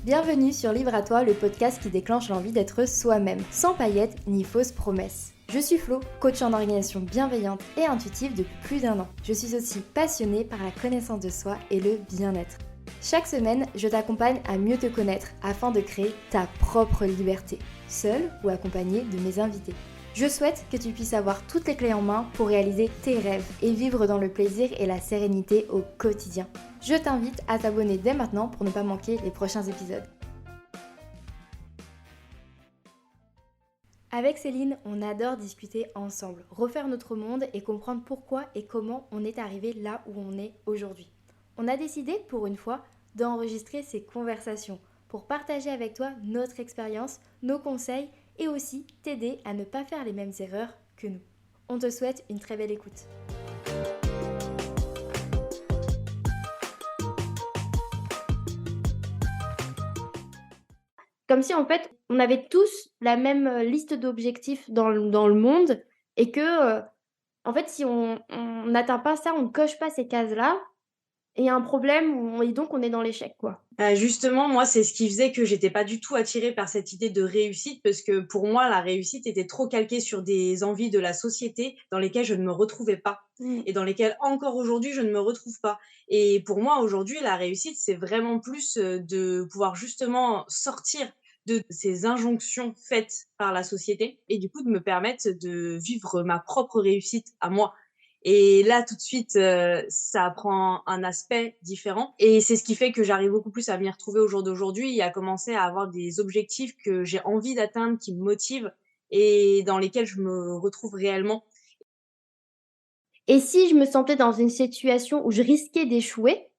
Bienvenue sur Libre à toi, le podcast qui déclenche l'envie d'être soi-même, sans paillettes ni fausses promesses. Je suis Flo, coach en organisation bienveillante et intuitive depuis plus d'1 an. Je suis aussi passionnée par la connaissance de soi et le bien-être. Chaque semaine, je t'accompagne à mieux te connaître afin de créer ta propre liberté, seule ou accompagnée de mes invités. Je souhaite que tu puisses avoir toutes les clés en main pour réaliser tes rêves et vivre dans le plaisir et la sérénité au quotidien. Je t'invite à t'abonner dès maintenant pour ne pas manquer les prochains épisodes. Avec Céline, on adore discuter ensemble, refaire notre monde et comprendre pourquoi et comment on est arrivé là où on est aujourd'hui. On a décidé, pour une fois, d'enregistrer ces conversations pour partager avec toi notre expérience, nos conseils et aussi t'aider à ne pas faire les mêmes erreurs que nous. On te souhaite une très belle écoute. Comme si en fait, on avait tous la même liste d'objectifs dans le monde et que, en fait, si on n'atteint pas ça, on ne coche pas ces cases-là, et il y a un problème et donc on est dans l'échec, quoi. Justement, moi, c'est ce qui faisait que j'étais pas du tout attirée par cette idée de réussite parce que pour moi, la réussite était trop calquée sur des envies de la société dans lesquelles je ne me retrouvais pas et dans lesquelles encore aujourd'hui je ne me retrouve pas. Et pour moi, aujourd'hui, la réussite, c'est vraiment plus, de pouvoir justement sortir de ces injonctions faites par la société et du coup de me permettre de vivre ma propre réussite à moi. Et là, tout de suite, ça prend un aspect différent et c'est ce qui fait que j'arrive beaucoup plus à m'y retrouver au jour d'aujourd'hui et à commencer à avoir des objectifs que j'ai envie d'atteindre, qui me motivent et dans lesquels je me retrouve réellement. Et si je me sentais dans une situation où je risquais d'échouer,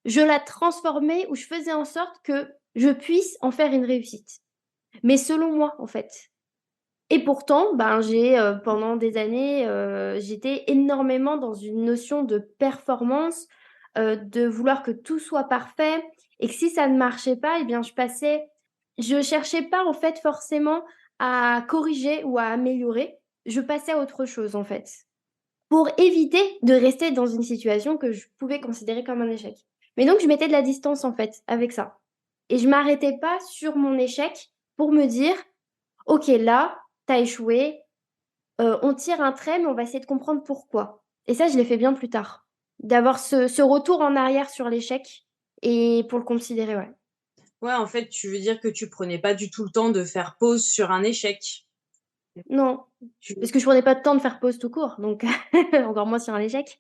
je la transformais ou je faisais en sorte que je puisse en faire une réussite. Mais selon moi, en fait. Et pourtant, pendant des années, j'étais énormément dans une notion de performance, de vouloir que tout soit parfait et que si ça ne marchait pas, eh bien, je cherchais pas, en fait, forcément à corriger ou à améliorer. Je passais à autre chose, en fait, pour éviter de rester dans une situation que je pouvais considérer comme un échec. Mais donc je mettais de la distance, en fait, avec ça et je m'arrêtais pas sur mon échec pour me dire: «OK, là, tu as échoué, on tire un trait, mais on va essayer de comprendre pourquoi». Et ça, je l'ai fait bien plus tard. D'avoir ce retour en arrière sur l'échec et pour le considérer, ouais. Ouais, en fait, tu veux dire que tu prenais pas du tout le temps de faire pause sur un échec? Non, Tu parce que je prenais pas de temps de faire pause tout court, donc encore moins sur un échec.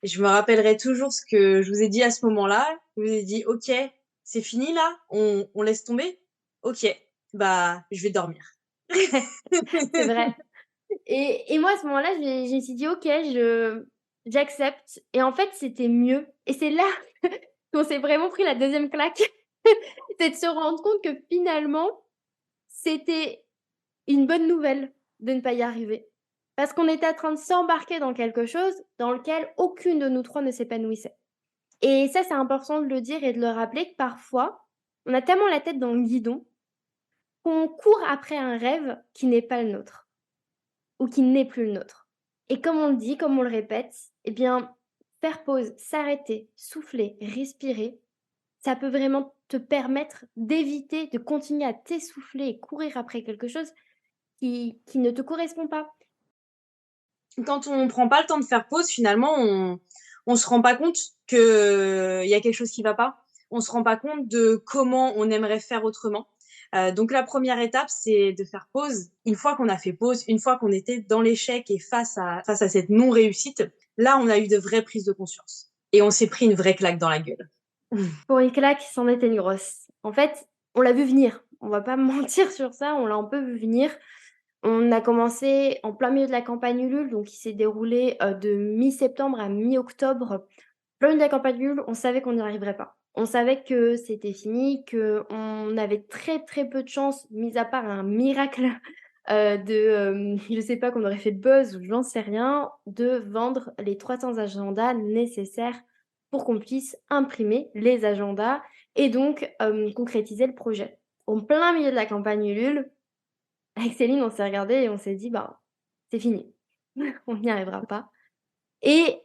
Je me rappellerai toujours ce que je vous ai dit à ce moment-là. Je vous ai dit: «OK, c'est fini là? On laisse tomber? OK, bah, je vais dormir». C'est vrai. Et moi, à ce moment-là, je me suis dit: «OK, j'accepte» et en fait, c'était mieux et c'est là qu'on s'est vraiment pris la deuxième claque. C'est de se rendre compte que finalement, c'était une bonne nouvelle de ne pas y arriver. Parce qu'on était en train de s'embarquer dans quelque chose dans lequel aucune de nous 3 ne s'épanouissait. Et ça, c'est important de le dire et de le rappeler que parfois, on a tellement la tête dans le guidon qu'on court après un rêve qui n'est pas le nôtre. Ou qui n'est plus le nôtre. Et comme on le dit, comme on le répète, eh bien, faire pause, s'arrêter, souffler, respirer, ça peut vraiment te permettre d'éviter de continuer à t'essouffler et courir après quelque chose qui ne te correspond pas. Quand on prend pas le temps de faire pause, finalement, on se rend pas compte qu'il y a quelque chose qui va pas. On se rend pas compte de comment on aimerait faire autrement. Donc la première étape, c'est de faire pause. Une fois qu'on a fait pause, une fois qu'on était dans l'échec et face à cette non-réussite, là, on a eu de vraies prises de conscience et on s'est pris une vraie claque dans la gueule. Pour une claque, c'en était une grosse. En fait, on l'a vu venir. On va pas mentir sur ça, on l'a un peu vu venir. On a commencé en plein milieu de la campagne Ulule, donc qui s'est déroulée, de mi-septembre à mi-octobre. Plein milieu de la campagne Ulule, on savait qu'on n'y arriverait pas. On savait que c'était fini, qu'on avait très, très peu de chance, mis à part un miracle, je sais pas, qu'on aurait fait buzz ou j'en sais rien, de vendre les 300 agendas nécessaires pour qu'on puisse imprimer les agendas et donc concrétiser le projet. En plein milieu de la campagne Ulule, avec Céline, on s'est regardé et on s'est dit: «Bah, c'est fini». on n'y arrivera pas et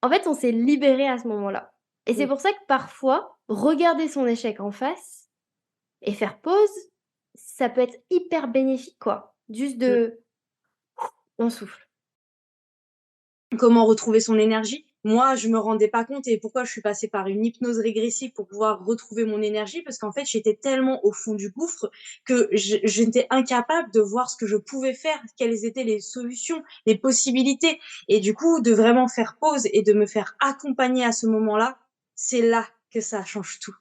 en fait, on s'est libéré à ce moment-là et c'est Oui. pour ça que parfois, regarder son échec en face et faire pause, ça peut être hyper bénéfique, quoi. Juste Mmh. de on souffle. Comment retrouver son énergie? Moi, je me rendais pas compte et pourquoi je suis passée par une hypnose régressive pour pouvoir retrouver mon énergie, parce qu'en fait, j'étais tellement au fond du gouffre que j'étais incapable de voir ce que je pouvais faire, quelles étaient les solutions, les possibilités et du coup, de vraiment faire pause et de me faire accompagner à ce moment-là, c'est là que ça change tout.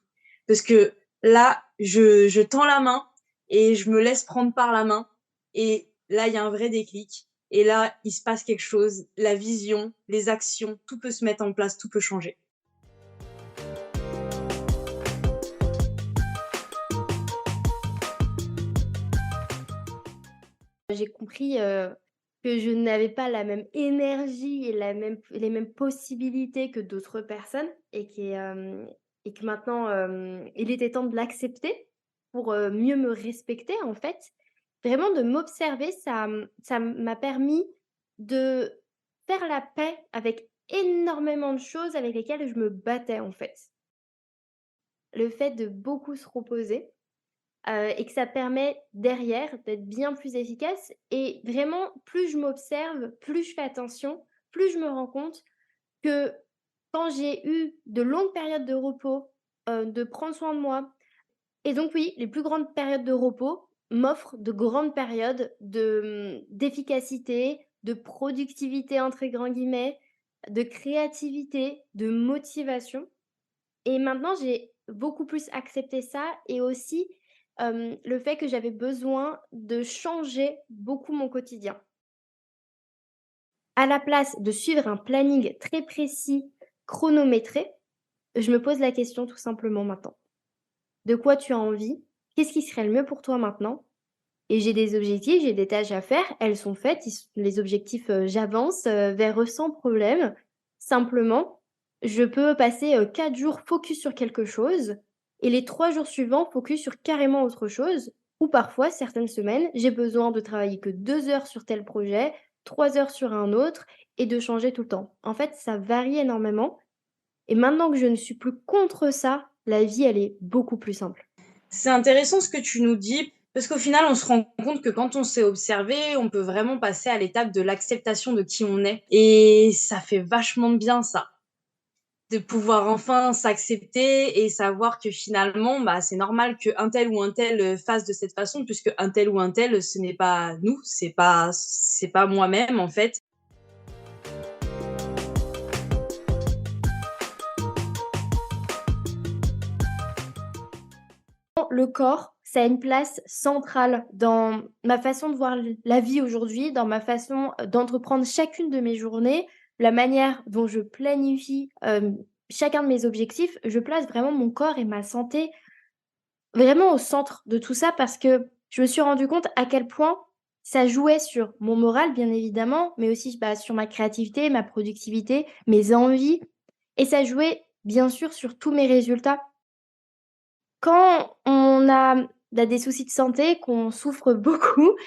Parce que là, je tends la main et je me laisse prendre par la main et là, il y a un vrai déclic et là, il se passe quelque chose, la vision, les actions, tout peut se mettre en place, tout peut changer. J'ai compris, que je n'avais pas la même énergie et les mêmes possibilités que d'autres personnes et que maintenant, il était temps de l'accepter pour, mieux me respecter, en fait. Vraiment de m'observer, ça m'a permis de faire la paix avec énormément de choses avec lesquelles je me battais, en fait. Le fait de beaucoup se reposer, et que ça permet derrière d'être bien plus efficace et vraiment plus je m'observe, plus je fais attention, plus je me rends compte que quand j'ai eu de longues périodes de repos, de prendre soin de moi et donc oui, les plus grandes périodes de repos m'offrent de grandes périodes d'efficacité, de «productivité» entre grands guillemets, de créativité, de motivation et maintenant, j'ai beaucoup plus accepté ça et aussi, le fait que j'avais besoin de changer beaucoup mon quotidien. À la place de suivre un planning très précis, chronométré, je me pose la question tout simplement maintenant. De quoi tu as envie? Qu'est-ce qui serait le mieux pour toi maintenant? Et j'ai des objectifs, j'ai des tâches à faire, elles sont faites, les objectifs, j'avance, vers eux sans problème. Simplement, je peux passer, 4 jours focus sur quelque chose et les 3 jours suivants focus sur carrément autre chose. Ou parfois, certaines semaines, j'ai besoin de travailler que 2 heures sur tel projet, 3 heures sur un autre et de changer tout le temps. En fait, ça varie énormément et maintenant que je ne suis plus contre ça, la vie, elle est beaucoup plus simple. C'est intéressant ce que tu nous dis, parce qu'au final, on se rend compte que quand on s'est observé, on peut vraiment passer à l'étape de l'acceptation de qui on est et ça fait vachement de bien ça. De pouvoir enfin s'accepter et savoir que finalement, bah, c'est normal qu'un tel ou un tel, fasse de cette façon puisque un tel ou un tel, ce n'est pas nous, c'est pas moi-même, en fait. Le corps, ça a une place centrale dans ma façon de voir la vie aujourd'hui, dans ma façon, d'entreprendre chacune de mes journées, la manière dont je planifie, chacun de mes objectifs. Je place vraiment mon corps et ma santé vraiment au centre de tout ça parce que je me suis rendu compte à quel point ça jouait sur mon moral, bien évidemment, mais aussi, bah, sur ma créativité, ma productivité, mes envies et ça jouait bien sûr sur tous mes résultats. Quand on a des soucis de santé, qu'on souffre beaucoup,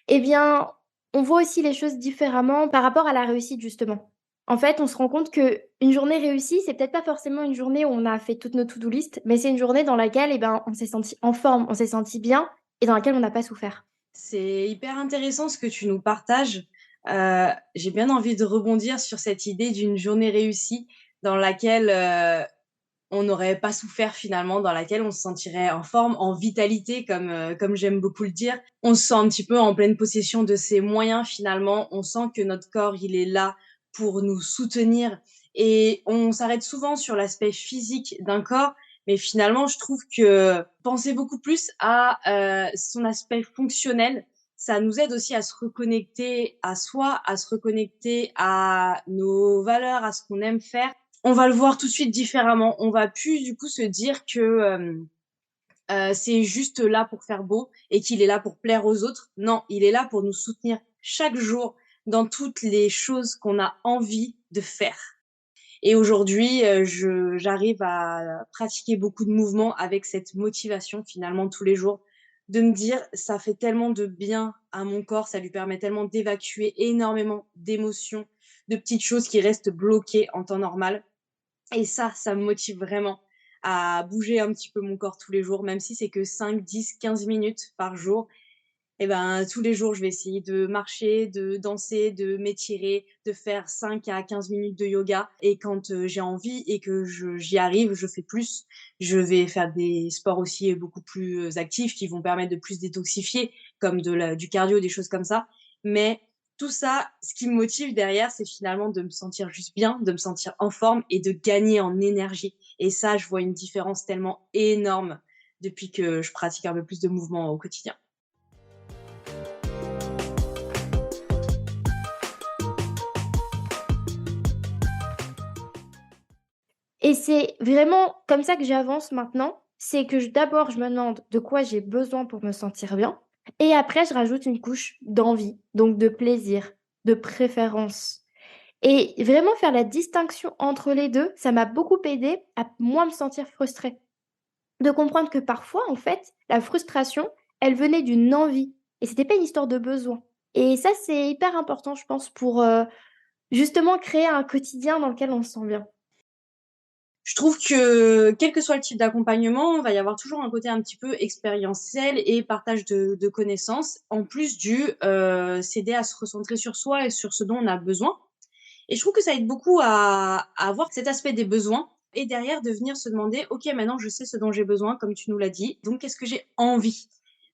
eh bien, on voit aussi les choses différemment par rapport à la réussite, justement. En fait, on se rend compte qu'une journée réussie, c'est peut-être pas forcément une journée où on a fait toutes nos to-do list, mais c'est une journée dans laquelle, eh ben, on s'est senti en forme, on s'est senti bien et dans laquelle on n'a pas souffert. C'est hyper intéressant ce que tu nous partages. J'ai bien envie de rebondir sur cette idée d'une journée réussie dans laquelle, on n'aurait pas souffert finalement, dans laquelle on se sentirait en forme, en vitalité comme j'aime beaucoup le dire. On se sent un petit peu en pleine possession de ses moyens finalement. On sent que notre corps, il est là pour nous soutenir et on s'arrête souvent sur l'aspect physique d'un corps, mais finalement, je trouve que penser beaucoup plus à, son aspect fonctionnel, ça nous aide aussi à se reconnecter à soi, à se reconnecter à nos valeurs, à ce qu'on aime faire. On va le voir tout de suite différemment. On va plus du coup se dire que, c'est juste là pour faire beau et qu'il est là pour plaire aux autres. Non, il est là pour nous soutenir chaque jour dans toutes les choses qu'on a envie de faire. Et aujourd'hui, j'arrive à pratiquer beaucoup de mouvements avec cette motivation finalement tous les jours. de me dire: «Ça fait tellement de bien à mon corps, ça lui permet tellement d'évacuer énormément d'émotions, de petites choses qui restent bloquées en temps normal» et ça me motive vraiment à bouger un petit peu mon corps tous les jours, même si c'est que 5, 10, 15 minutes par jour. Et ben, tous les jours, je vais essayer de marcher, de danser, de m'étirer, de faire 5 à 15 minutes de yoga et quand, j'ai envie et que j'y arrive, je fais plus. Je vais faire des sports aussi, beaucoup plus, actifs qui vont permettre de plus détoxifier, comme du cardio, des choses comme ça. Mais tout ça, ce qui me motive derrière, c'est finalement de me sentir juste bien, de me sentir en forme et de gagner en énergie et ça, je vois une différence tellement énorme depuis que je pratique un peu plus de mouvement au quotidien. Et c'est vraiment comme ça que j'avance maintenant. C'est que d'abord, je me demande de quoi j'ai besoin pour me sentir bien. Et après, je rajoute une couche d'envie, donc de plaisir, de préférence. Et vraiment faire la distinction entre les deux, ça m'a beaucoup aidé à moins me sentir frustrée. De comprendre que parfois, en fait, la frustration, elle venait d'une envie. Et c'était pas une histoire de besoin. Et ça, c'est hyper important, je pense, pour justement créer un quotidien dans lequel on se sent bien. Je trouve que, quel que soit le type d'accompagnement, il va y avoir toujours un côté un petit peu expérientiel et partage de connaissances, en plus s'aider à se recentrer sur soi et sur ce dont on a besoin et je trouve que ça aide beaucoup à avoir cet aspect des besoins et derrière de venir se demander: «OK, maintenant je sais ce dont j'ai besoin», comme tu nous l'as dit, donc qu'est-ce que j'ai envie?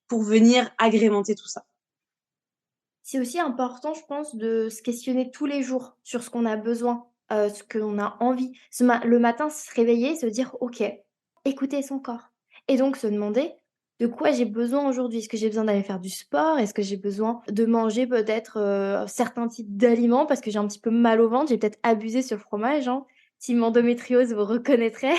Pour venir agrémenter tout ça. C'est aussi important, je pense, de se questionner tous les jours sur ce qu'on a besoin, ce qu'on a envie. Le matin, se réveiller, se dire: «OK», écouter son corps et donc se demander: «De quoi j'ai besoin aujourd'hui? Est-ce que j'ai besoin d'aller faire du sport? Est-ce que j'ai besoin de manger peut-être, certains types d'aliments parce que j'ai un petit peu mal au ventre? J'ai peut-être abusé sur le fromage, hein». Team endométriose, vous reconnaîtrez.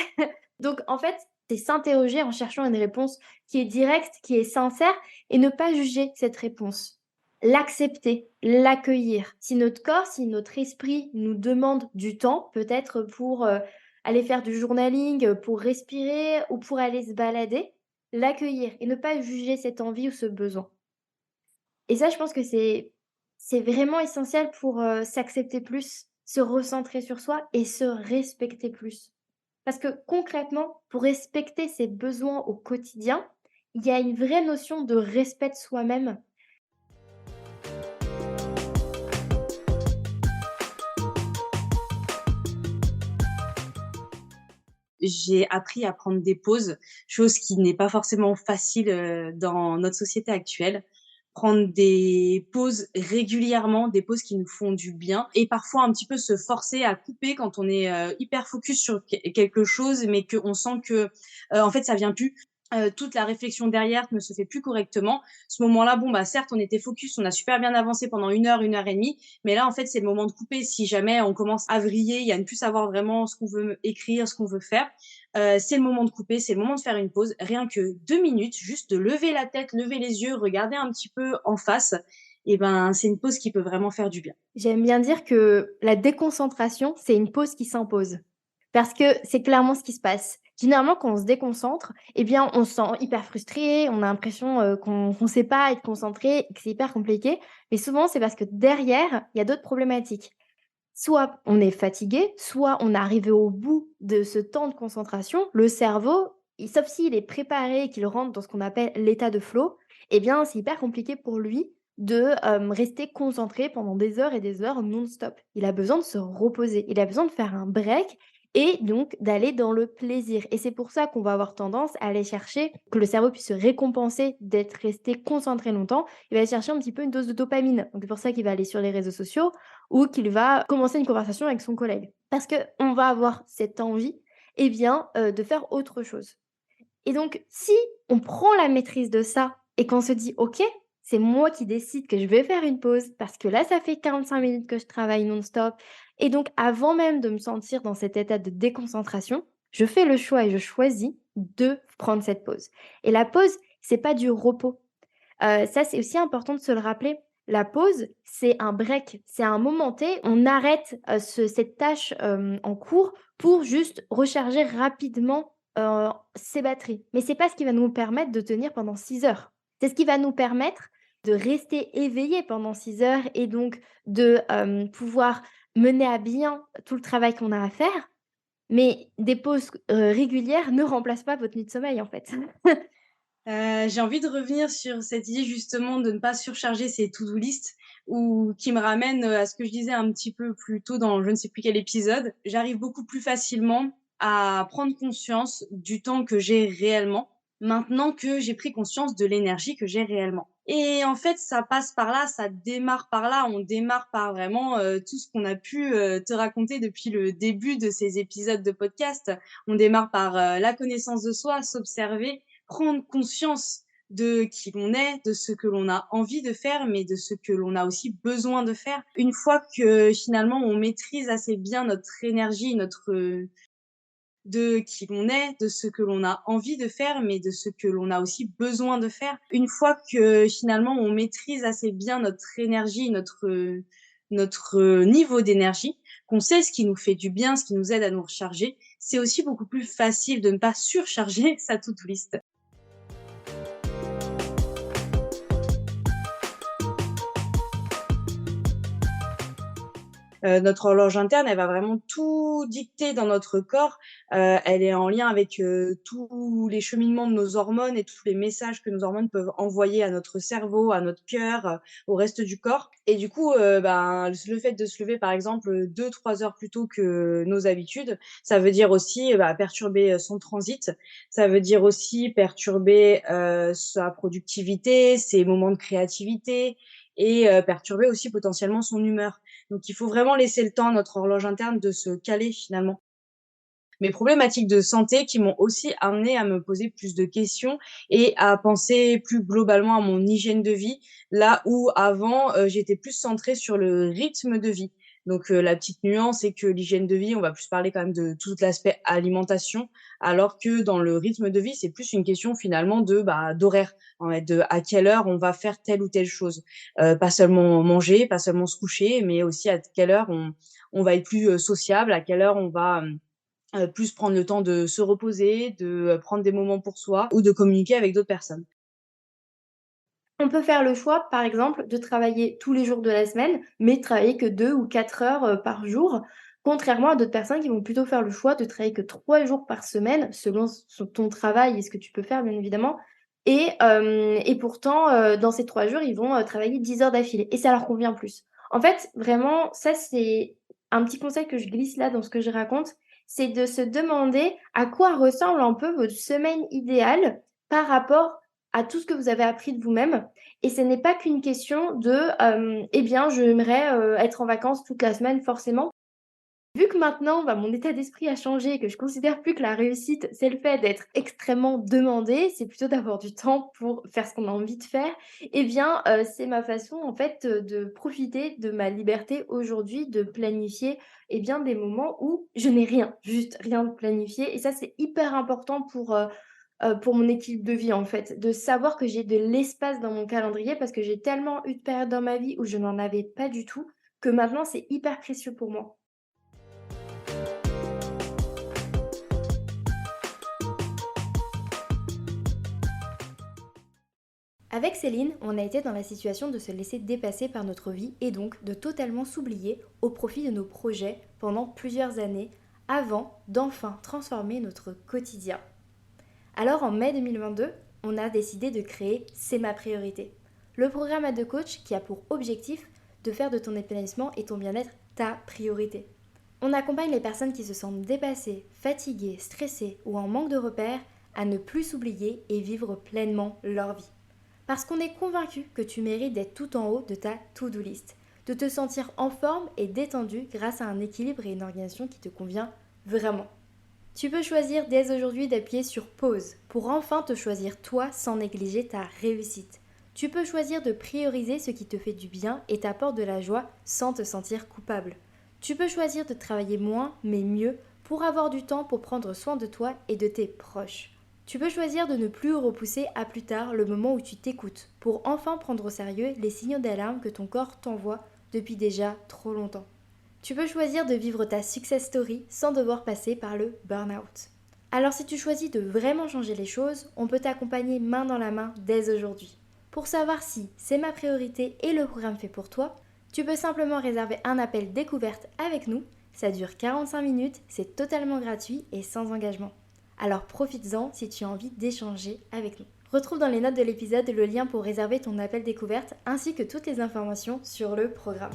Donc en fait, c'est s'interroger en cherchant une réponse qui est directe, qui est sincère et ne pas juger cette réponse. L'accepter, l'accueillir. Si notre corps, si notre esprit nous demande du temps, peut-être pour, aller faire du journaling, pour respirer ou pour aller se balader, l'accueillir et ne pas juger cette envie ou ce besoin. Et ça, je pense que c'est vraiment essentiel pour, s'accepter plus, se recentrer sur soi et se respecter plus. Parce que concrètement, pour respecter ses besoins au quotidien, il y a une vraie notion de respect de soi-même. J'ai appris à prendre des pauses, chose qui n'est pas forcément facile, dans notre société actuelle. Prendre des pauses régulièrement, des pauses qui nous font du bien et parfois un petit peu se forcer à couper quand on est, hyper focus sur quelque chose, mais qu'on sent que, en fait, ça vient plus. Toute la réflexion derrière ne se fait plus correctement. Ce moment-là, bon, bah, certes, on était focus, on a super bien avancé pendant 1 heure et demie, mais là, en fait, c'est le moment de couper. Si jamais on commence à vriller et à ne plus savoir vraiment ce qu'on veut écrire, ce qu'on veut faire, c'est le moment de couper, c'est le moment de faire une pause. Rien que 2 minutes, juste de lever la tête, lever les yeux, regarder un petit peu en face et ben, c'est une pause qui peut vraiment faire du bien. J'aime bien dire que la déconcentration, c'est une pause qui s'impose. Parce que c'est clairement ce qui se passe. Généralement, quand on se déconcentre, eh bien, on se sent hyper frustré, on a l'impression, qu'on sait pas être concentré et que c'est hyper compliqué. Mais souvent, c'est parce que derrière, il y a d'autres problématiques. Soit on est fatigué, soit on est arrivé au bout de ce temps de concentration. Le cerveau, sauf s'il est préparé et qu'il rentre dans ce qu'on appelle l'état de flow, eh bien, c'est hyper compliqué pour lui de rester concentré pendant des heures et des heures non-stop. Il a besoin de se reposer, il a besoin de faire un break et donc d'aller dans le plaisir. Et c'est pour ça qu'on va avoir tendance à aller chercher, que le cerveau puisse se récompenser d'être resté concentré longtemps, il va aller chercher un petit peu une dose de dopamine. Donc c'est pour ça qu'il va aller sur les réseaux sociaux, ou qu'il va commencer une conversation avec son collègue. Parce qu'on va avoir cette envie, eh bien, de faire autre chose. Et donc, si on prend la maîtrise de ça et qu'on se dit: «OK, c'est moi qui décide que je vais faire une pause parce que là, ça fait 45 minutes que je travaille non-stop» et donc avant même de me sentir dans cet état de déconcentration, je fais le choix et je choisis de prendre cette pause. Et la pause, c'est pas du repos. Ça, c'est aussi important de se le rappeler. La pause, c'est un break, c'est un moment T, on arrête, cette tâche, en cours pour juste recharger rapidement, ses batteries. Mais c'est pas ce qui va nous permettre de tenir pendant 6 heures. C'est ce qui va nous permettre de rester éveillés pendant 6 heures et donc de, pouvoir mener à bien tout le travail qu'on a à faire. Mais des pauses, régulières ne remplacent pas votre nuit de sommeil, en fait. J'ai envie de revenir sur cette idée justement de ne pas surcharger ses to-do list ou qui me ramène, à ce que je disais un petit peu plus tôt dans je ne sais plus quel épisode. J'arrive beaucoup plus facilement à prendre conscience du temps que j'ai réellement, maintenant que j'ai pris conscience de l'énergie que j'ai réellement. Et en fait, ça passe par là, ça démarre par là. On démarre par vraiment, tout ce qu'on a pu, te raconter depuis le début de ces épisodes de podcast. On démarre par, la connaissance de soi, s'observer, prendre conscience de qui l'on est, de ce que l'on a envie de faire, mais de ce que l'on a aussi besoin de faire. Une fois que finalement on maîtrise assez bien notre énergie, de qui l'on est, de ce que l'on a envie de faire, mais de ce que l'on a aussi besoin de faire. Une fois que finalement on maîtrise assez bien notre énergie, notre niveau d'énergie, qu'on sait ce qui nous fait du bien, ce qui nous aide à nous recharger, c'est aussi beaucoup plus facile de ne pas surcharger sa to-do list. Notre horloge interne, elle va vraiment tout dicter dans notre corps. Elle est en lien avec, tous les cheminements de nos hormones et tous les messages que nos hormones peuvent envoyer à notre cerveau, à notre cœur, au reste du corps et du coup, ben, le fait de se lever, par exemple, 2-3 heures plus tôt que nos habitudes, ça veut dire aussi, bah, perturber, son transit. Ça veut dire aussi perturber, sa productivité, ses moments de créativité et perturber aussi potentiellement son humeur. Donc il faut vraiment laisser le temps à notre horloge interne de se caler finalement. Mes problématiques de santé qui m'ont aussi amenée à me poser plus de questions et à penser plus globalement à mon hygiène de vie, là où avant, j'étais plus centrée sur le rythme de vie. Donc, la petite nuance, c'est que l'hygiène de vie, on va plus parler quand même de tout l'aspect alimentation, alors que dans le rythme de vie, c'est plus une question finalement de, bah, d'horaire, en fait, de à quelle heure on va faire telle ou telle chose. Pas seulement manger, pas seulement se coucher, mais aussi à quelle heure on va être plus, sociable, à quelle heure on va, plus prendre le temps de se reposer, de, prendre des moments pour soi ou de communiquer avec d'autres personnes. On peut faire le choix, par exemple, de travailler tous les jours de la semaine, mais de travailler que 2 ou 4 heures, par jour, contrairement à d'autres personnes qui vont plutôt faire le choix de travailler que 3 jours par semaine, selon ton travail et ce que tu peux faire, bien évidemment et pourtant, dans ces 3 jours, ils vont, travailler 10 heures d'affilée et ça leur convient plus. En fait, vraiment, ça, c'est un petit conseil que je glisse là dans ce que je raconte, c'est de se demander à quoi ressemble un peu votre semaine idéale par rapport à tout ce que vous avez appris de vous-même et ce n'est pas qu'une question de, eh bien, j'aimerais, être en vacances toute la semaine forcément. Vu que maintenant, bah, mon état d'esprit a changé et que je considère plus que la réussite, c'est le fait d'être extrêmement demandé, c'est plutôt d'avoir du temps pour faire ce qu'on a envie de faire, eh bien, c'est ma façon en fait, de profiter de ma liberté aujourd'hui, de planifier, eh bien, des moments où je n'ai rien, juste rien de planifié et ça, c'est hyper important pour mon équilibre de vie, en fait. De savoir que j'ai de l'espace dans mon calendrier parce que j'ai tellement eu de périodes dans ma vie où je n'en avais pas du tout, que maintenant c'est hyper précieux pour moi. Avec Céline, on a été dans la situation de se laisser dépasser par notre vie et donc de totalement s'oublier au profit de nos projets pendant plusieurs années avant d'enfin transformer notre quotidien. Alors en mai 2022, on a décidé de créer C'est ma priorité, le programme à deux coachs qui a pour objectif de faire de ton épanouissement et ton bien-être ta priorité. On accompagne les personnes qui se sentent dépassées, fatiguées, stressées ou en manque de repères à ne plus s'oublier et vivre pleinement leur vie. Parce qu'on est convaincu que tu mérites d'être tout en haut de ta to-do list, de te sentir en forme et détendu grâce à un équilibre et une organisation qui te convient vraiment. Tu peux choisir dès aujourd'hui d'appuyer sur pause pour enfin te choisir toi sans négliger ta réussite. Tu peux choisir de prioriser ce qui te fait du bien et t'apporte de la joie sans te sentir coupable. Tu peux choisir de travailler moins mais mieux pour avoir du temps pour prendre soin de toi et de tes proches. Tu peux choisir de ne plus repousser à plus tard le moment où tu t'écoutes pour enfin prendre au sérieux les signaux d'alarme que ton corps t'envoie depuis déjà trop longtemps. Tu peux choisir de vivre ta success story sans devoir passer par le burn-out. Alors si tu choisis de vraiment changer les choses, on peut t'accompagner main dans la main dès aujourd'hui. Pour savoir si c'est ma priorité et le programme fait pour toi, tu peux simplement réserver un appel découverte avec nous. Ça dure 45 minutes, c'est totalement gratuit et sans engagement. Alors profites-en si tu as envie d'échanger avec nous. Retrouve dans les notes de l'épisode le lien pour réserver ton appel découverte ainsi que toutes les informations sur le programme.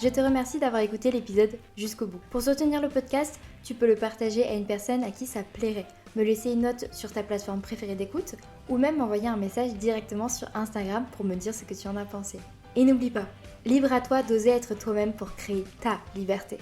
Je te remercie d'avoir écouté l'épisode jusqu'au bout. Pour soutenir le podcast, tu peux le partager à une personne à qui ça plairait, me laisser une note sur ta plateforme préférée d'écoute ou même m'envoyer un message directement sur Instagram pour me dire ce que tu en as pensé. Et n'oublie pas, libre à toi d'oser être toi-même pour créer ta liberté.